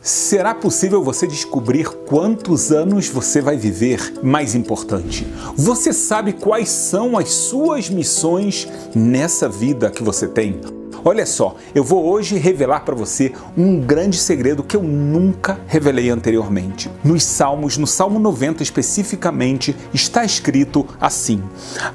Será possível você descobrir quantos anos você vai viver? Mais importante, você sabe quais são as suas missões nessa vida que você tem? Olha só, eu vou hoje revelar para você um grande segredo que eu nunca revelei anteriormente. Nos Salmos, no Salmo 90 especificamente, está escrito assim: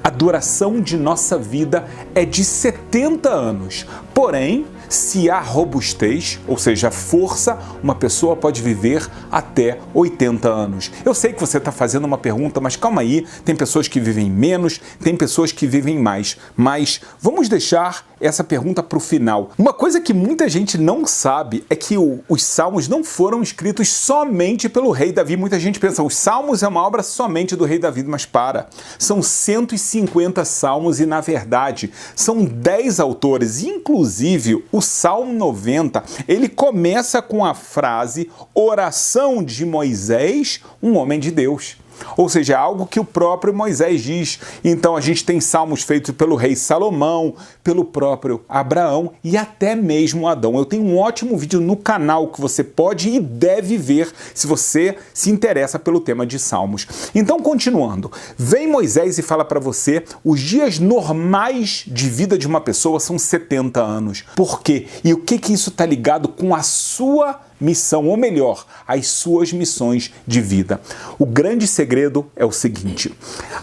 a duração de nossa vida é de 70 anos, porém, se há robustez, ou seja, força, uma pessoa pode viver até 80 anos. Eu sei que você está fazendo uma pergunta, mas calma aí, tem pessoas que vivem menos, tem pessoas que vivem mais. Mas vamos deixar essa pergunta para o final. Uma coisa que muita gente não sabe é que os Salmos não foram escritos somente pelo rei Davi. Muita gente pensa, os Salmos é uma obra somente do rei Davi, mas para. São 150 Salmos e, na verdade, são 10 autores, inclusive o Salmo 90, ele começa com a frase oração de Moisés, um homem de Deus. Ou seja, algo que o próprio Moisés diz. Então a gente tem salmos feitos pelo rei Salomão, pelo próprio Abraão e até mesmo Adão. Eu tenho um ótimo vídeo no canal que você pode e deve ver se você se interessa pelo tema de salmos. Então, continuando, vem Moisés e fala para você, os dias normais de vida de uma pessoa são 70 anos. Por quê? E o que isso está ligado com a sua missão, ou melhor, as suas missões de vida? O grande segredo é o seguinte: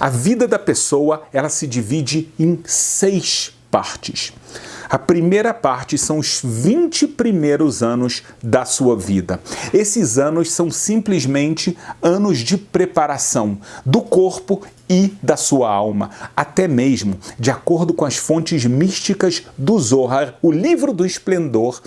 a vida da pessoa, ela se divide em 6 partes. A primeira parte são os 20 primeiros anos da sua vida. Esses anos são simplesmente anos de preparação do corpo e da sua alma, até mesmo, de acordo com as fontes místicas do Zohar, o livro do esplendor,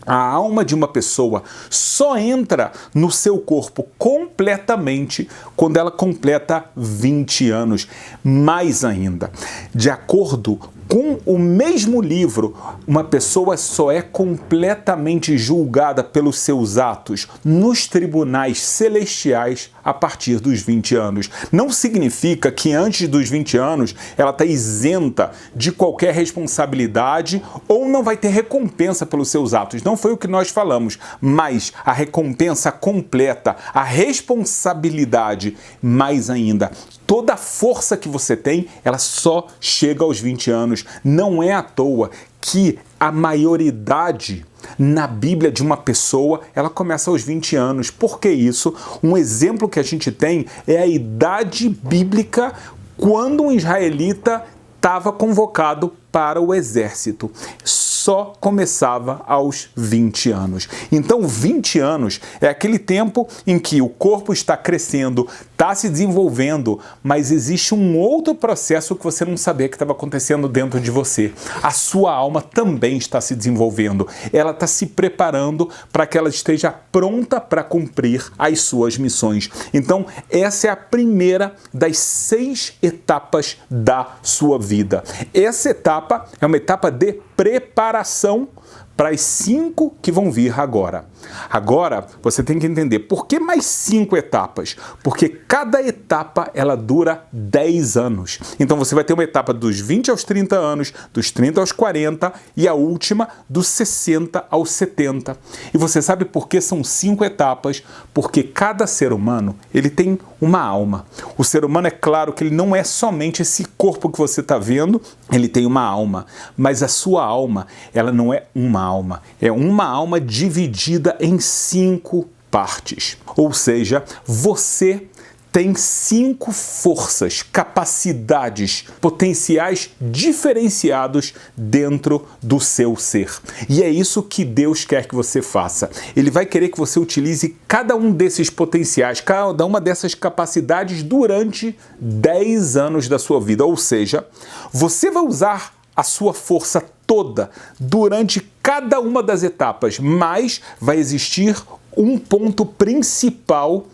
a alma de uma pessoa só entra no seu corpo completamente quando ela completa 20 anos. Mais ainda, de acordo com o mesmo livro, uma pessoa só é completamente julgada pelos seus atos nos tribunais celestiais a partir dos 20 anos. Não significa que antes dos 20 anos ela está isenta de qualquer responsabilidade ou não vai ter recompensa pelos seus atos. Não foi o que nós falamos, mas a recompensa completa, a responsabilidade, mais ainda, toda a força que você tem, ela só chega aos 20 anos. Não é à toa que a maioridade na Bíblia de uma pessoa, ela começa aos 20 anos. Por que isso? Um exemplo que a gente tem é a idade bíblica quando um israelita estava convocado para o exército. Só começava aos 20 anos. Então, 20 anos é aquele tempo em que o corpo está crescendo, está se desenvolvendo, mas existe um outro processo que você não sabia que estava acontecendo dentro de você. A sua alma também está se desenvolvendo. Ela está se preparando para que ela esteja pronta para cumprir as suas missões. Então, essa é a primeira das 6 etapas da sua vida. Essa etapa é uma etapa de preparação para as 5 que vão vir agora. Agora, você tem que entender, por que mais 5 etapas? Porque cada etapa, ela dura 10 anos. Então, você vai ter uma etapa dos 20 aos 30 anos, dos 30 aos 40 e a última dos 60 aos 70. E você sabe por que são 5 etapas? Porque cada ser humano, ele tem uma alma. O ser humano, é claro que ele não é somente esse corpo que você está vendo, ele tem uma alma. Mas a sua alma, ela não é uma alma. É uma alma dividida em 5 partes. Ou seja, você tem 5 forças, capacidades, potenciais diferenciados dentro do seu ser. E é isso que Deus quer que você faça. Ele vai querer que você utilize cada um desses potenciais, cada uma dessas capacidades durante 10 anos da sua vida. Ou seja, você vai usar a sua força toda durante cada uma das etapas, mas vai existir um ponto principal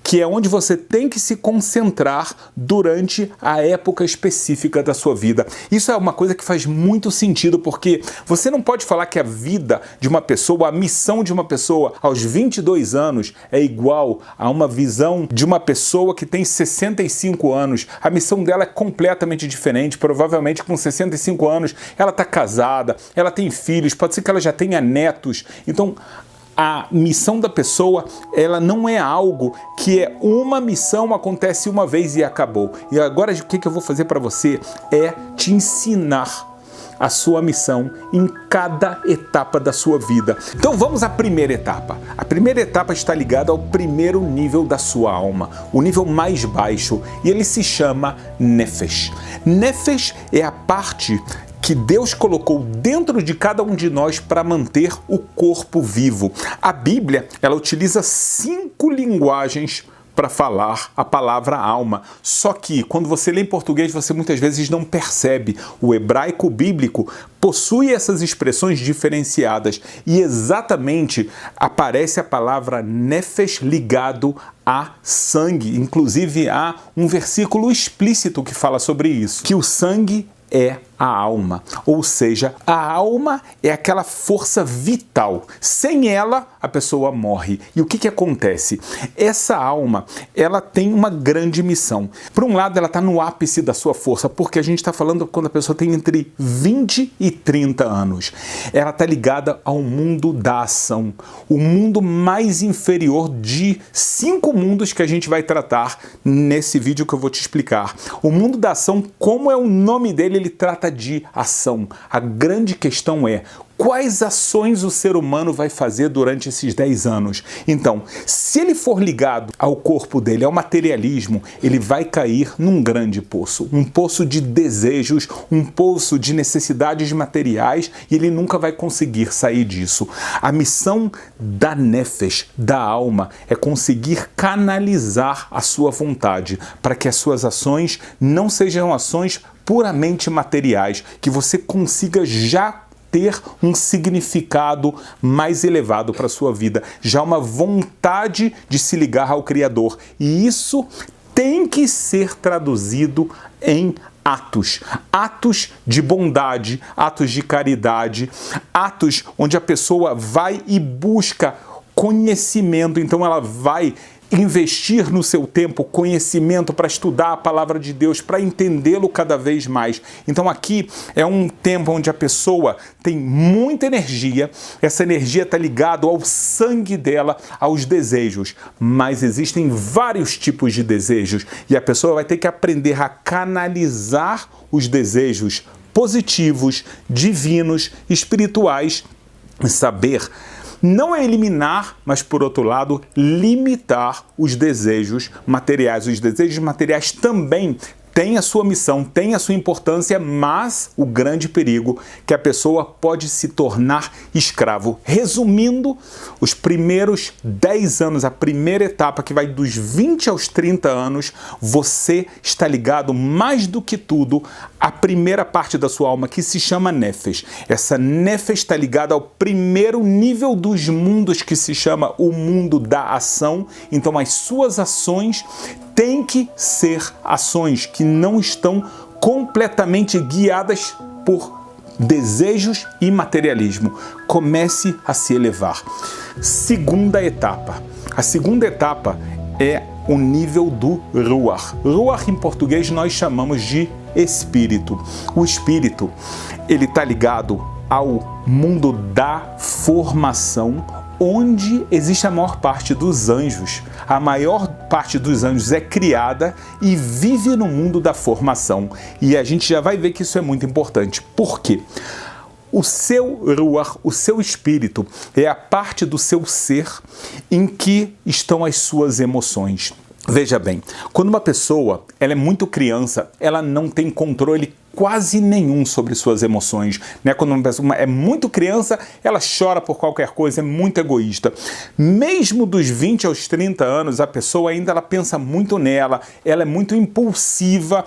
que é onde você tem que se concentrar durante a época específica da sua vida. Isso é uma coisa que faz muito sentido, porque você não pode falar que a vida de uma pessoa, a missão de uma pessoa aos 22 anos é igual a uma visão de uma pessoa que tem 65 anos. A missão dela é completamente diferente. Provavelmente com 65 anos ela está casada, ela tem filhos, pode ser que ela já tenha netos. Então, a missão da pessoa, ela não é algo que é uma missão, acontece uma vez e acabou. E agora o que eu vou fazer para você é te ensinar a sua missão em cada etapa da sua vida. Então vamos à primeira etapa. A primeira etapa está ligada ao primeiro nível da sua alma, o nível mais baixo, e ele se chama Nefesh. Nefesh é a parte que Deus colocou dentro de cada um de nós para manter o corpo vivo. A Bíblia, ela utiliza 5 linguagens para falar a palavra alma. Só que quando você lê em português, você muitas vezes não percebe. O hebraico bíblico possui essas expressões diferenciadas e exatamente aparece a palavra nefesh ligado a sangue. Inclusive há um versículo explícito que fala sobre isso, que o sangue é a alma, ou seja, a alma é aquela força vital. Sem ela, a pessoa morre. E o que acontece? Essa alma, ela tem uma grande missão. Por um lado, ela está no ápice da sua força, porque a gente está falando quando a pessoa tem entre 20 e 30 anos. Ela está ligada ao mundo da ação, o mundo mais inferior de 5 mundos que a gente vai tratar nesse vídeo que eu vou te explicar. O mundo da ação, como é o nome dele, ele trata de ação. A grande questão é: quais ações o ser humano vai fazer durante esses 10 anos? Então, se ele for ligado ao corpo dele, ao materialismo, ele vai cair num grande poço. Um poço de desejos, um poço de necessidades materiais, e ele nunca vai conseguir sair disso. A missão da Nefesh, da alma, é conseguir canalizar a sua vontade para que as suas ações não sejam ações puramente materiais, que você consiga já ter um significado mais elevado para a sua vida, já uma vontade de se ligar ao Criador. E isso tem que ser traduzido em atos. Atos de bondade, atos de caridade, atos onde a pessoa vai e busca conhecimento, então ela vai investir no seu tempo conhecimento para estudar a palavra de Deus, para entendê-lo cada vez mais. Então aqui é um tempo onde a pessoa tem muita energia, essa energia está ligada ao sangue dela, aos desejos, mas existem vários tipos de desejos e a pessoa vai ter que aprender a canalizar os desejos positivos, divinos, espirituais, saber não é eliminar, mas, por outro lado, limitar os desejos materiais. Os desejos materiais também têm a sua missão, têm a sua importância, mas o grande perigo é que a pessoa pode se tornar escravo. Resumindo, os primeiros 10 anos, a primeira etapa que vai dos 20 aos 30 anos, você está ligado mais do que tudo à primeira parte da sua alma, que se chama Nefesh. Essa Nefesh está ligada ao primeiro nível dos mundos, que se chama o mundo da ação. Então as suas ações têm que ser ações que não estão completamente guiadas por desejos e materialismo. Comece a se elevar. Segunda etapa. A segunda etapa é o nível do Ruach. Ruach em português nós chamamos de espírito. O espírito, ele está ligado ao mundo da formação, onde existe a maior parte dos anjos. A maior parte dos anjos é criada e vive no mundo da formação. E a gente já vai ver que isso é muito importante. Por quê? O seu Ruach, o seu espírito, é a parte do seu ser em que estão as suas emoções. Veja bem, quando uma pessoa ela é muito criança, ela não tem controle quase nenhum sobre suas emoções, né? Quando uma pessoa é muito criança, ela chora por qualquer coisa, é muito egoísta. Mesmo dos 20 aos 30 anos, a pessoa ainda ela pensa muito nela, ela é muito impulsiva,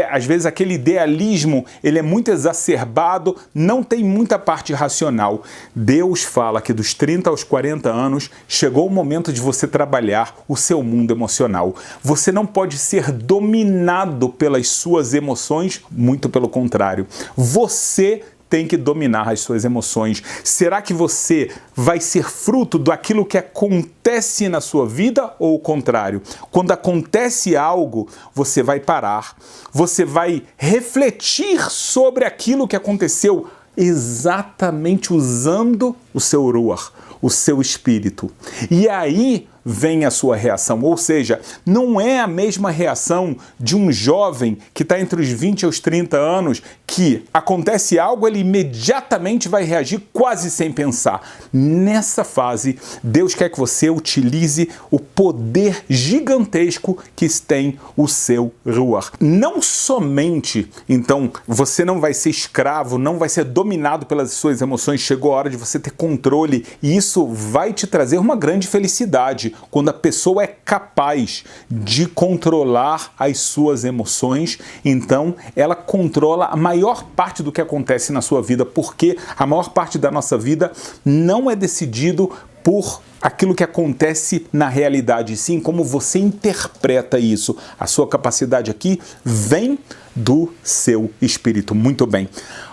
às vezes aquele idealismo ele é muito exacerbado, não tem muita parte racional. Deus fala que dos 30 aos 40 anos chegou o momento de você trabalhar o seu mundo emocional. Você não pode ser dominado pelas suas emoções, muito pelo contrário. Você tem que dominar as suas emoções. Será que você vai ser fruto daquilo que acontece na sua vida ou o contrário? Quando acontece algo, você vai parar, você vai refletir sobre aquilo que aconteceu exatamente usando o seu Ruach, o seu espírito. E aí vem a sua reação, ou seja, não é a mesma reação de um jovem que está entre os 20 e os 30 anos, que acontece algo, ele imediatamente vai reagir quase sem pensar. Nessa fase, Deus quer que você utilize o poder gigantesco que tem o seu Ruach. Não somente, então, você não vai ser escravo, não vai ser dominado pelas suas emoções, chegou a hora de você ter controle, e isso vai te trazer uma grande felicidade. Quando a pessoa é capaz de controlar as suas emoções, então ela controla a maior parte do que acontece na sua vida, porque a maior parte da nossa vida não é decidido por aquilo que acontece na realidade, sim como você interpreta isso. A sua capacidade aqui vem do seu espírito. Muito bem.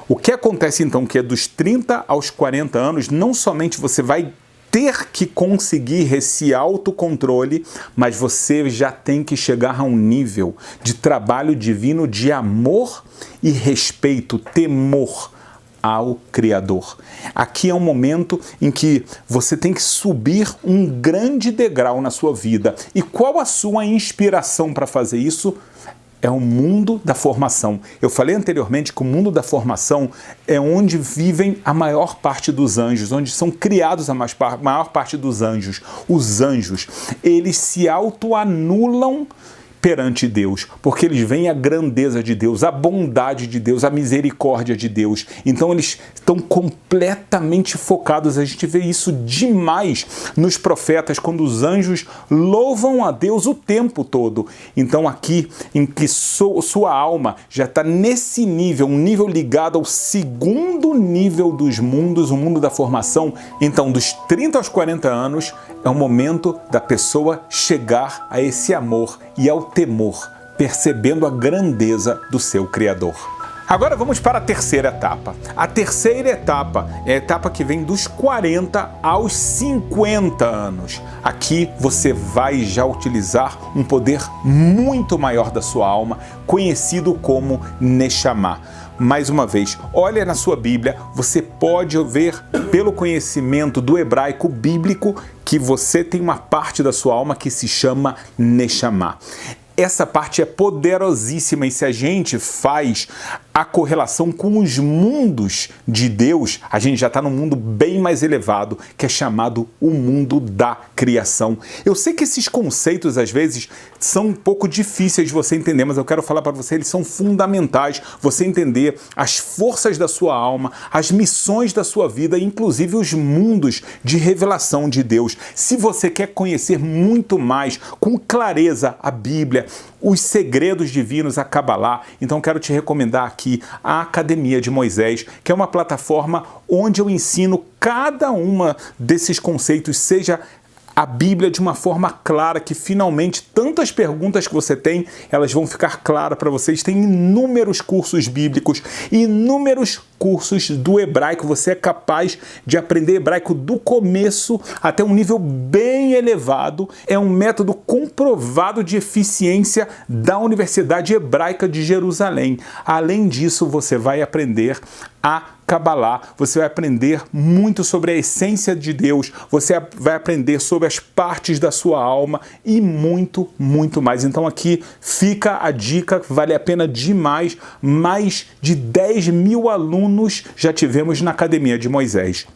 O que acontece então que é dos 30 aos 40 anos, não somente você vai ter que conseguir esse autocontrole, mas você já tem que chegar a um nível de trabalho divino de amor e respeito, temor ao Criador. Aqui é um momento em que você tem que subir um grande degrau na sua vida. E qual a sua inspiração para fazer isso? É o mundo da formação. Eu falei anteriormente que o mundo da formação é onde vivem a maior parte dos anjos, onde são criados a maior parte dos anjos. Os anjos, eles se autoanulam perante Deus, porque eles veem a grandeza de Deus, a bondade de Deus, a misericórdia de Deus. Então eles estão completamente focados. A gente vê isso demais nos profetas, quando os anjos louvam a Deus o tempo todo. Então aqui, em que sua alma já está nesse nível, um nível ligado ao segundo nível dos mundos, o mundo da formação, então dos 30 aos 40 anos, é o momento da pessoa chegar a esse amor e ao temor, percebendo a grandeza do seu Criador. Agora vamos para a terceira etapa. A terceira etapa é a etapa que vem dos 40 aos 50 anos. Aqui você vai já utilizar um poder muito maior da sua alma, conhecido como Neshama. Mais uma vez, olha na sua Bíblia, você pode ver pelo conhecimento do hebraico bíblico que você tem uma parte da sua alma que se chama Neshama. Essa parte é poderosíssima, e se a gente faz a correlação com os mundos de Deus, a gente já está num mundo bem mais elevado, que é chamado o mundo da criação. Eu sei que esses conceitos, às vezes, são um pouco difíceis de você entender, mas eu quero falar para você, eles são fundamentais. Você entender as forças da sua alma, as missões da sua vida, inclusive os mundos de revelação de Deus. Se você quer conhecer muito mais, com clareza, a Bíblia, os segredos divinos, a Kabbalah, então quero te recomendar aqui a Academia de Moisés, que é uma plataforma onde eu ensino cada uma desses conceitos, seja a Bíblia de uma forma clara, que finalmente tantas perguntas que você tem, elas vão ficar claras para vocês. Tem inúmeros cursos bíblicos, inúmeros cursos do hebraico. Você é capaz de aprender hebraico do começo até um nível bem elevado. É um método comprovado de eficiência da Universidade Hebraica de Jerusalém. Além disso, você vai aprender a Kabbalah, você vai aprender muito sobre a essência de Deus, você vai aprender sobre as partes da sua alma e muito, muito mais. Então aqui fica a dica, vale a pena demais. Mais de 10 mil alunos já tivemos na Academia de Moisés.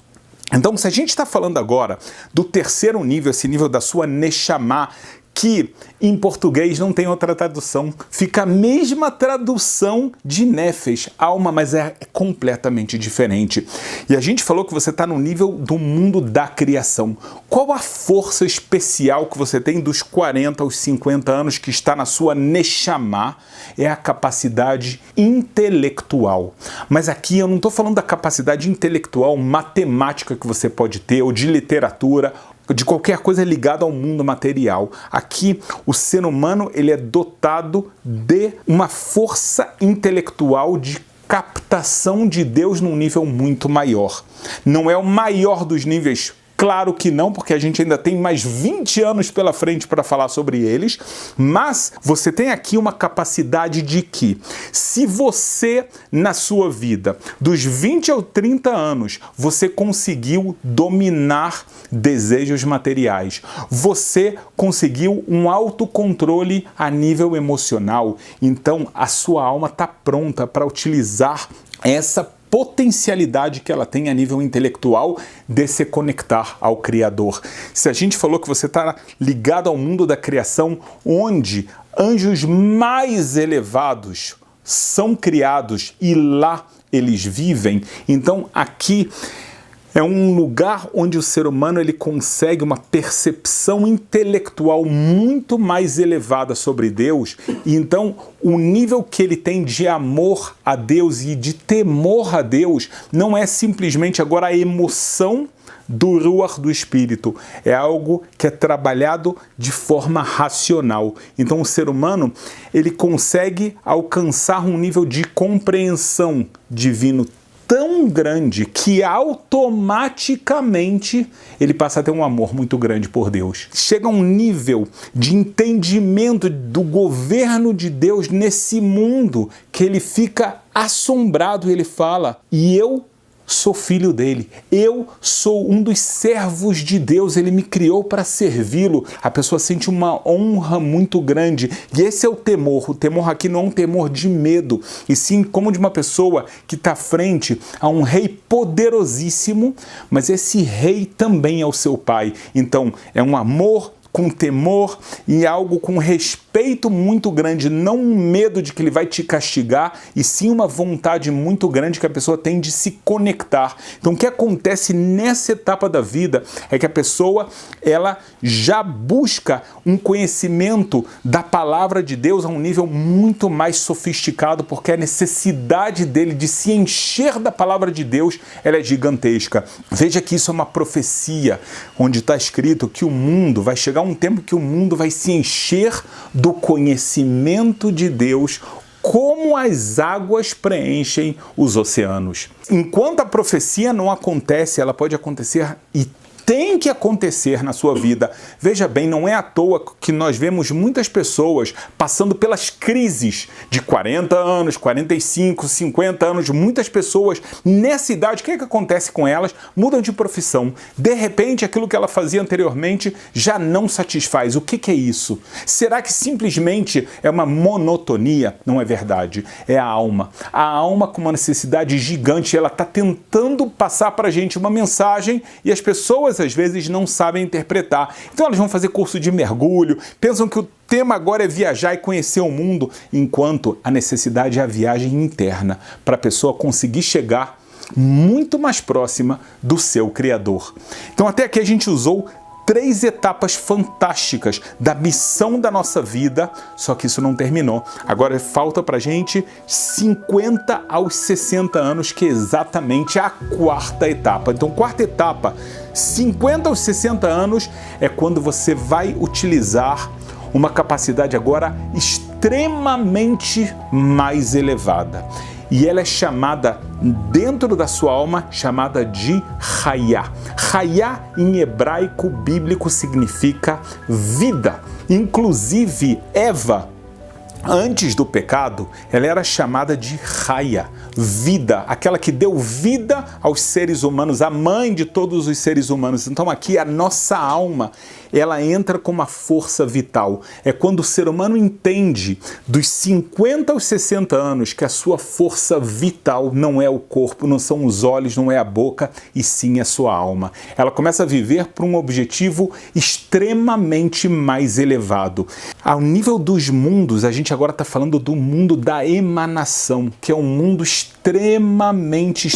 Então, se a gente está falando agora do terceiro nível, esse nível da sua Neshama, que em português não tem outra tradução, fica a mesma tradução de Nefesh, alma, mas é completamente diferente. E a gente falou que você está no nível do mundo da criação. Qual a força especial que você tem dos 40 aos 50 anos que está na sua Neshama? É a capacidade intelectual. Mas aqui eu não estou falando da capacidade intelectual matemática que você pode ter, ou de literatura, de qualquer coisa ligada ao mundo material. Aqui, o ser humano ele é dotado de uma força intelectual de captação de Deus num nível muito maior. Não é o maior dos níveis Claro que não, porque a gente ainda tem mais 20 anos pela frente para falar sobre eles, mas você tem aqui uma capacidade de que, se você, na sua vida, dos 20 aos 30 anos, você conseguiu dominar desejos materiais, você conseguiu um autocontrole a nível emocional, então a sua alma está pronta para utilizar essa potencialidade que ela tem a nível intelectual de se conectar ao Criador. Se a gente falou que você está ligado ao mundo da criação, onde anjos mais elevados são criados e lá eles vivem, então aqui é um lugar onde o ser humano ele consegue uma percepção intelectual muito mais elevada sobre Deus, e então o nível que ele tem de amor a Deus e de temor a Deus não é simplesmente agora a emoção do ruach do espírito, é algo que é trabalhado de forma racional. Então o ser humano ele consegue alcançar um nível de compreensão divino tão grande que automaticamente ele passa a ter um amor muito grande por Deus. Chega a um nível de entendimento do governo de Deus nesse mundo que ele fica assombrado e ele fala: e eu sou filho dele, eu sou um dos servos de Deus, ele me criou para servi-lo. A pessoa sente uma honra muito grande, e esse é o temor aqui não é um temor de medo, e sim como de uma pessoa que está frente a um rei poderosíssimo, mas esse rei também é o seu pai, então é um amor com temor e algo com respeito muito grande, não um medo de que ele vai te castigar, e sim uma vontade muito grande que a pessoa tem de se conectar. Então o que acontece nessa etapa da vida é que a pessoa ela já busca um conhecimento da palavra de Deus a um nível muito mais sofisticado, porque a necessidade dele de se encher da palavra de Deus ela é gigantesca. Veja que isso é uma profecia, onde está escrito que o mundo vai chegar um tempo que o mundo vai se encher do conhecimento de Deus, como as águas preenchem os oceanos. Enquanto a profecia não acontece, ela pode acontecer e tem que acontecer na sua vida. Veja bem, não é à toa que nós vemos muitas pessoas passando pelas crises de 40 anos, 45, 50 anos, muitas pessoas nessa idade, o que acontece com elas? Mudam de profissão. De repente, aquilo que ela fazia anteriormente já não satisfaz. O que é isso? Será que simplesmente é uma monotonia? Não é verdade. É a alma. A alma com uma necessidade gigante, ela está tentando passar para a gente uma mensagem e as pessoas às vezes não sabem interpretar. Então elas vão fazer curso de mergulho, pensam que o tema agora é viajar e conhecer o mundo, enquanto a necessidade é a viagem interna, para a pessoa conseguir chegar muito mais próxima do seu Criador. Então até aqui a gente usou 3 etapas fantásticas da missão da nossa vida, só que isso não terminou. Agora falta pra gente 50 aos 60 anos, que é exatamente a 4ª etapa. Então, 4ª etapa, 50 aos 60 anos, é quando você vai utilizar uma capacidade agora extremamente mais elevada. E ela é chamada, dentro da sua alma, chamada de Hayá. Hayá, em hebraico bíblico, significa vida. Inclusive, Eva, antes do pecado, ela era chamada de Hayá, vida, aquela que deu vida aos seres humanos, a mãe de todos os seres humanos. Então aqui a nossa alma, ela entra com uma força vital. É quando o ser humano entende dos 50 aos 60 anos que a sua força vital não é o corpo, não são os olhos, não é a boca, e sim a sua alma. Ela começa a viver por um objetivo extremamente mais elevado. Ao nível dos mundos, a gente agora está falando do mundo da emanação, que é um mundo extremamente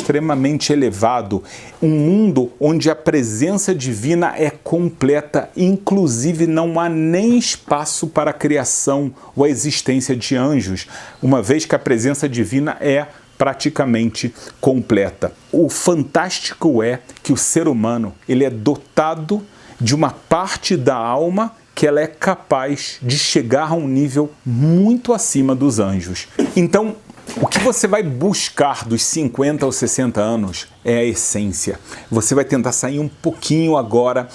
elevado. Um mundo onde a presença divina é completa, inclusive não há nem espaço para a criação ou a existência de anjos, uma vez que a presença divina é praticamente completa. O fantástico é que o ser humano ele é dotado de uma parte da alma que ela é capaz de chegar a um nível muito acima dos anjos. Então, o que você vai buscar dos 50 aos 60 anos é a essência. Você vai tentar sair um pouquinho agora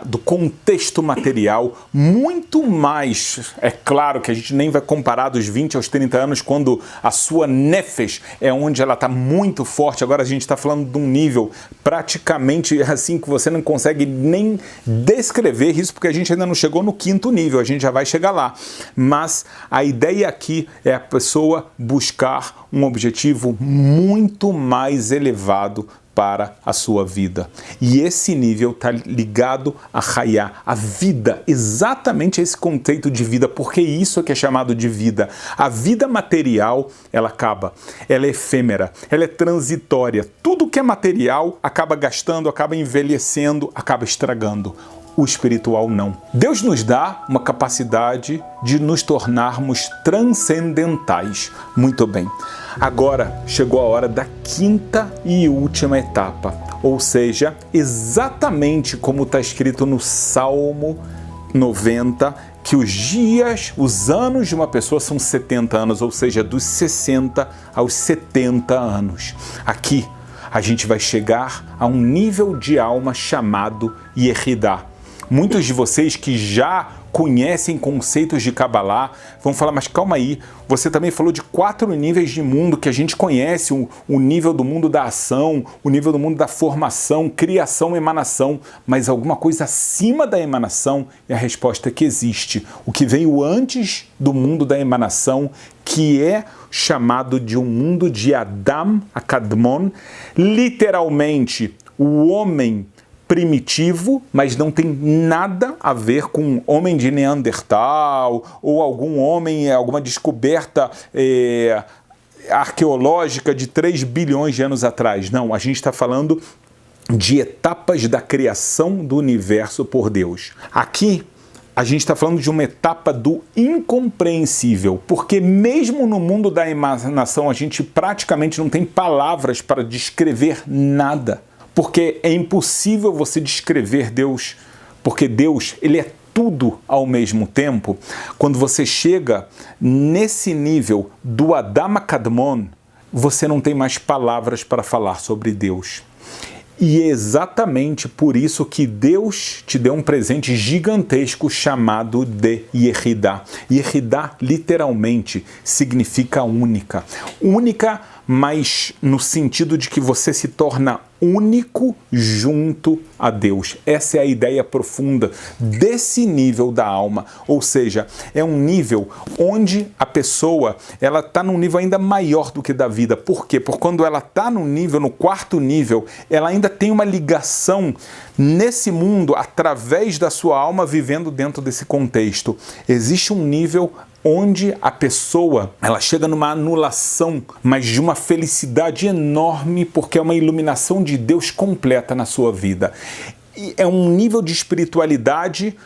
do contexto material, muito mais, é claro que a gente nem vai comparar dos 20 aos 30 anos, quando a sua nefesh é onde ela está muito forte. Agora a gente está falando de um nível praticamente assim que você não consegue nem descrever isso, porque a gente ainda não chegou no 5º nível, a gente já vai chegar lá. Mas a ideia aqui é a pessoa buscar um objetivo muito mais elevado para a sua vida. E esse nível está ligado a Hayá, a vida, exatamente esse conceito de vida, porque isso é que é chamado de vida. A vida material, ela acaba, ela é efêmera, ela é transitória. Tudo que é material acaba gastando, acaba envelhecendo, acaba estragando. O espiritual não. Deus nos dá uma capacidade de nos tornarmos transcendentais. Muito bem. Agora chegou a hora da 5ª e última etapa, ou seja, exatamente como está escrito no Salmo 90, que os dias, os anos de uma pessoa são 70 anos, ou seja, dos 60 aos 70 anos. Aqui a gente vai chegar a um nível de alma chamado Yehidah. Muitos de vocês que já conhecem conceitos de Kabbalah vão falar, mas calma aí, você também falou de 4 níveis de mundo que a gente conhece, o nível do mundo da ação, o nível do mundo da formação, criação, emanação, mas alguma coisa acima da emanação? E a resposta é que existe. O que veio antes do mundo da emanação, que é chamado de um mundo de Adam Akadmon, literalmente o homem primitivo, mas não tem nada a ver com homem de Neandertal ou algum homem, alguma descoberta arqueológica de 3 bilhões de anos atrás. Não, a gente está falando de etapas da criação do universo por Deus. Aqui a gente está falando de uma etapa do incompreensível, porque mesmo no mundo da emanação a gente praticamente não tem palavras para descrever nada. Porque é impossível você descrever Deus, porque Deus, ele é tudo ao mesmo tempo. Quando você chega nesse nível do Adam Kadmon, você não tem mais palavras para falar sobre Deus. E é exatamente por isso que Deus te deu um presente gigantesco chamado de Yehidah. Yehidah, literalmente, significa única. Única, mas no sentido de que você se torna único junto a Deus. Essa é a ideia profunda desse nível da alma. Ou seja, é um nível onde a pessoa ela está num nível ainda maior do que da vida. Por quê? Porque quando ela está no 4º nível, ela ainda tem uma ligação nesse mundo através da sua alma vivendo dentro desse contexto. Existe um nível onde a pessoa ela chega numa anulação, mas de uma felicidade enorme, porque é uma iluminação de Deus completa na sua vida. E é um nível de espiritualidade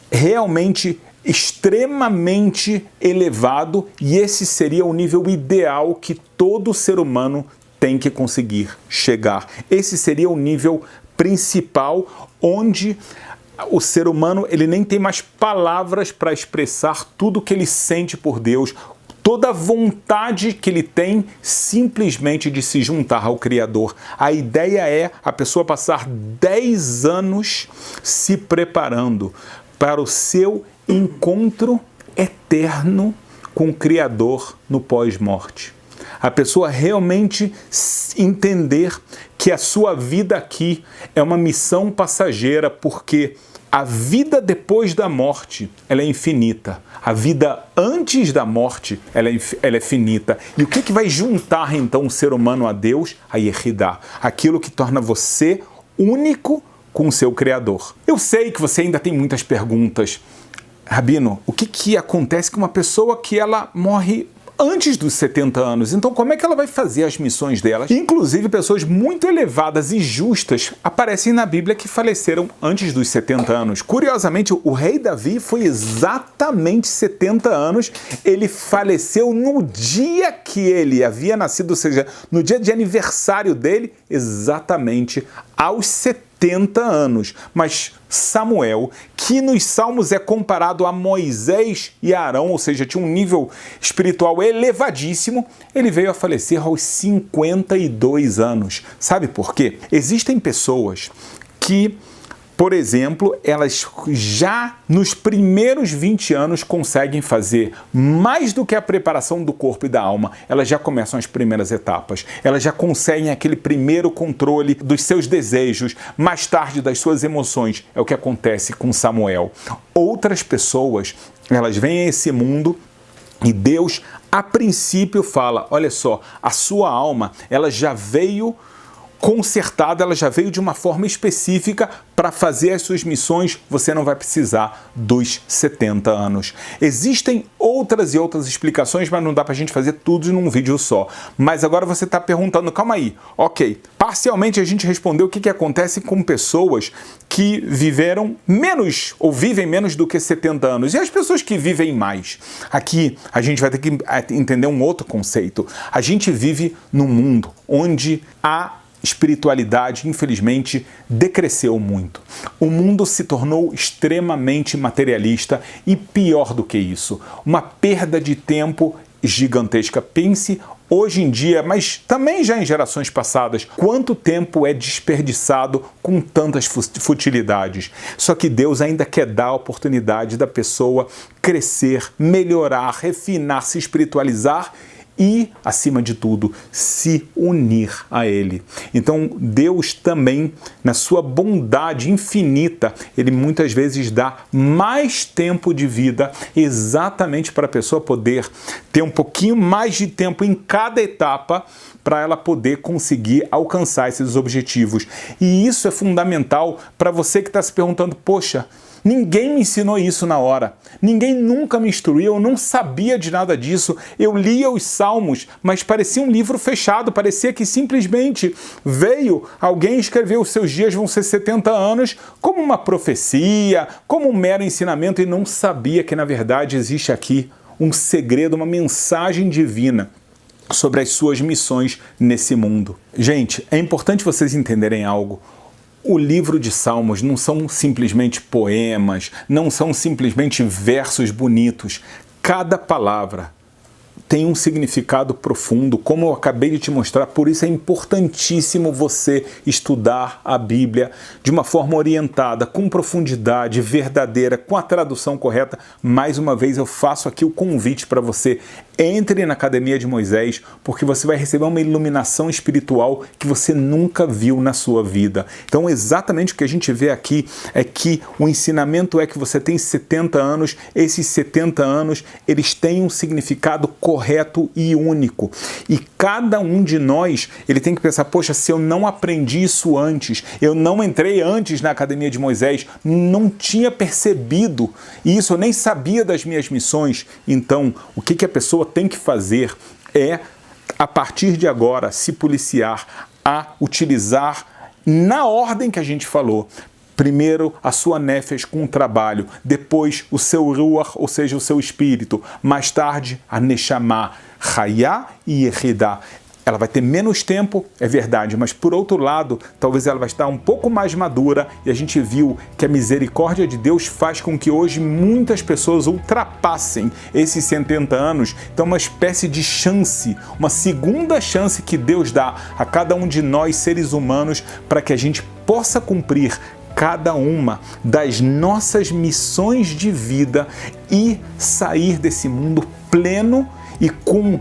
realmente extremamente elevado, e esse seria o nível ideal que todo ser humano tem que conseguir chegar. Esse seria o nível principal, onde o ser humano ele nem tem mais palavras para expressar tudo que ele sente por Deus, toda a vontade que ele tem simplesmente de se juntar ao Criador. A ideia é a pessoa passar 10 anos se preparando para o seu encontro eterno com o Criador no pós-morte. A pessoa realmente entender que a sua vida aqui é uma missão passageira, porque a vida depois da morte ela é infinita. A vida antes da morte ela é finita. E o que vai juntar então o ser humano a Deus? A Yehidah. Aquilo que torna você único com o seu Criador. Eu sei que você ainda tem muitas perguntas. Rabino, o que acontece com uma pessoa que ela morre antes dos 70 anos? Então como é que ela vai fazer as missões delas? Inclusive pessoas muito elevadas e justas aparecem na Bíblia que faleceram antes dos 70 anos. Curiosamente, o rei Davi foi exatamente 70 anos. Ele faleceu no dia que ele havia nascido, ou seja, no dia de aniversário dele, exatamente aos 70 anos. Mas Samuel, que que nos Salmos é comparado a Moisés e a Arão, ou seja, tinha um nível espiritual elevadíssimo, ele veio a falecer aos 52 anos. Sabe por quê? Existem pessoas que, por exemplo, elas já nos primeiros 20 anos conseguem fazer mais do que a preparação do corpo e da alma. Elas já começam as primeiras etapas. Elas já conseguem aquele primeiro controle dos seus desejos, mais tarde das suas emoções. É o que acontece com Samuel. Outras pessoas, elas vêm a esse mundo e Deus, a princípio, fala, olha só, a sua alma, ela já veio consertada, ela já veio de uma forma específica para fazer as suas missões, você não vai precisar dos 70 anos. Existem outras e outras explicações, mas não dá para a gente fazer tudo num vídeo só. Mas agora você está perguntando, calma aí, ok, parcialmente a gente respondeu o que acontece com pessoas que viveram menos ou vivem menos do que 70 anos e as pessoas que vivem mais. Aqui a gente vai ter que entender um outro conceito. A gente vive num mundo onde a espiritualidade, infelizmente, decresceu muito. O mundo se tornou extremamente materialista e, pior do que isso, uma perda de tempo gigantesca. Pense hoje em dia, mas também já em gerações passadas, quanto tempo é desperdiçado com tantas futilidades. Só que Deus ainda quer dar a oportunidade da pessoa crescer, melhorar, refinar, se espiritualizar e, acima de tudo, se unir a Ele. Então, Deus também, na sua bondade infinita, Ele muitas vezes dá mais tempo de vida exatamente para a pessoa poder ter um pouquinho mais de tempo em cada etapa para ela poder conseguir alcançar esses objetivos. E isso é fundamental para você que está se perguntando, poxa, ninguém me ensinou isso na hora. Ninguém nunca me instruiu, eu não sabia de nada disso. Eu lia os Salmos, mas parecia um livro fechado, parecia que simplesmente veio alguém escrever os seus dias vão ser 70 anos como uma profecia, como um mero ensinamento e não sabia que na verdade existe aqui um segredo, uma mensagem divina sobre as suas missões nesse mundo. Gente, é importante vocês entenderem algo. O livro de Salmos não são simplesmente poemas, não são simplesmente versos bonitos. Cada palavra tem um significado profundo, como eu acabei de te mostrar, por isso é importantíssimo você estudar a Bíblia de uma forma orientada, com profundidade, verdadeira, com a tradução correta. Mais uma vez eu faço aqui o convite para você, entre na Academia de Moisés, porque você vai receber uma iluminação espiritual que você nunca viu na sua vida. Então exatamente o que a gente vê aqui é que o ensinamento é que você tem 70 anos, esses 70 anos, eles têm um significado correto e único. E cada um de nós, ele tem que pensar, poxa, se eu não aprendi isso antes, eu não entrei antes na Academia de Moisés, não tinha percebido isso, eu nem sabia das minhas missões. Então, o que a pessoa tem que fazer é, a partir de agora, se policiar a utilizar na ordem que a gente falou. Primeiro, a sua nefesh com o trabalho, depois o seu ruach, ou seja, o seu espírito, mais tarde a neshama, chayá e yechidá. Ela vai ter menos tempo, é verdade, mas por outro lado, talvez ela vai estar um pouco mais madura e a gente viu que a misericórdia de Deus faz com que hoje muitas pessoas ultrapassem esses 70 anos. Então, uma espécie de chance, uma segunda chance que Deus dá a cada um de nós, seres humanos, para que a gente possa cumprir cada uma das nossas missões de vida e sair desse mundo pleno e com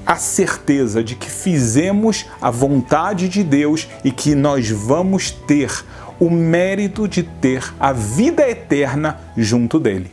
a certeza de que fizemos a vontade de Deus e que nós vamos ter o mérito de ter a vida eterna junto dele.